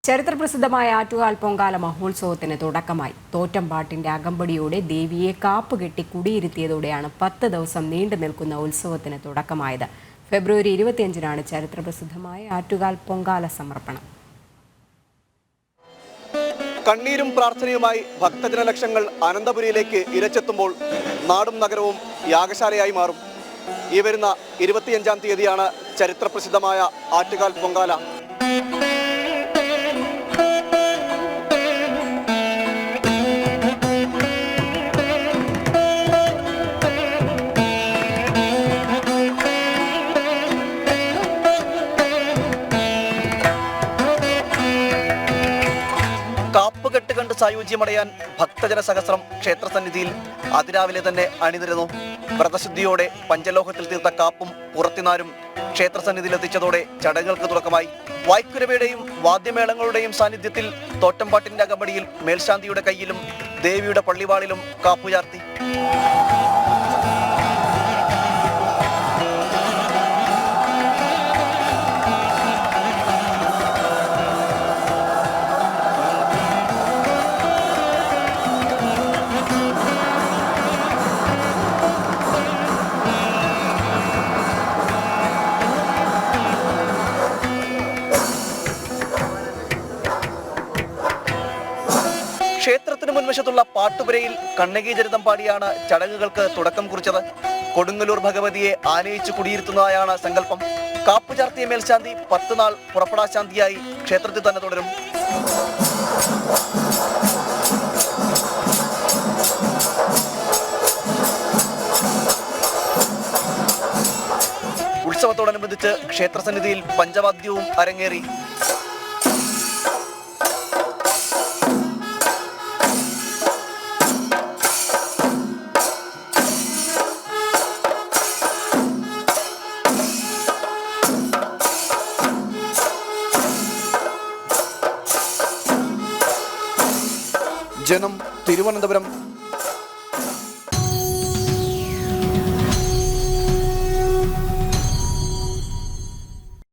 ചരിത്രപ്രസിദ്ധമായ ആറ്റുകാൽ പൊങ്കാല മഹോത്സവത്തിന് തുടക്കമായി. തോറ്റംപാട്ടിന്റെ അകമ്പടിയോടെ ദേവിയെ കാപ്പുകെട്ടി കുടിയിരുത്തിയതോടെയാണ് 10 ദിവസം നീണ്ടു നിൽക്കുന്ന ഉത്സവത്തിന് തുടക്കമായത്. ഫെബ്രുവരി 25-നാണ് ചരിത്രപ്രസിദ്ധമായ ആറ്റുകാൽ പൊങ്കാല സമർപ്പണം. കണ്ണീരും പ്രാർത്ഥനയുമായി ഭക്തജനലക്ഷങ്ങൾ അനന്തപുരിയിലേക്ക് ഇരച്ചെത്തുമ്പോൾ നാടും നഗരവും യാഗശാലയായി മാറും. ഈ വരുന്ന 25-ാം തീയതിയാണ് ചരിത്രപ്രസിദ്ധമായ ആറ്റുകാൽ പൊങ്കാല. കാപ്പുകെട്ട് കണ്ട് സായുജ്യമടയാൻ ഭക്തജന സഹസ്രം ക്ഷേത്രസന്നിധിയിൽ അതിരാവിലെ തന്നെ അണിനിരന്നു. വ്രതശുദ്ധിയോടെ പഞ്ചലോഹത്തിൽ തീർത്ത കാപ്പും പുറത്തിനാരും ക്ഷേത്രസന്നിധിയിൽ എത്തിച്ചതോടെ ചടങ്ങുകൾക്ക് തുടക്കമായി. വായ്ക്കുരവയുടെയും വാദ്യമേളങ്ങളുടെയും സാന്നിധ്യത്തിൽ തോറ്റംപാട്ടിന്റെ അകമ്പടിയിൽ മേൽശാന്തിയുടെ കയ്യിലും ദേവിയുടെ പള്ളിവാളിലും കാപ്പുചാർത്തി. ക്ഷേത്രത്തിന് മുൻവശത്തുള്ള പാട്ടുപുരയിൽ കണ്ണകി ചരിതം പാടിയാണ് ചടങ്ങുകൾക്ക് തുടക്കം കുറിച്ചത്. കൊടുങ്ങല്ലൂർ ഭഗവതിയെ ആനയിച്ചു കുടിയിരുത്തുന്നതായാണ് സങ്കല്പം. കാപ്പു ചാർത്തിയ മേൽശാന്തി 10 നാൾ പുറപ്പെടാശാന്തിയായി ക്ഷേത്രത്തിൽ തന്നെ തുടരും. ഉത്സവത്തോടനുബന്ധിച്ച് ക്ഷേത്രസന്നിധിയിൽ പഞ്ചവാദ്യവും അരങ്ങേറി. ജനം, തിരുവനന്തപുരം.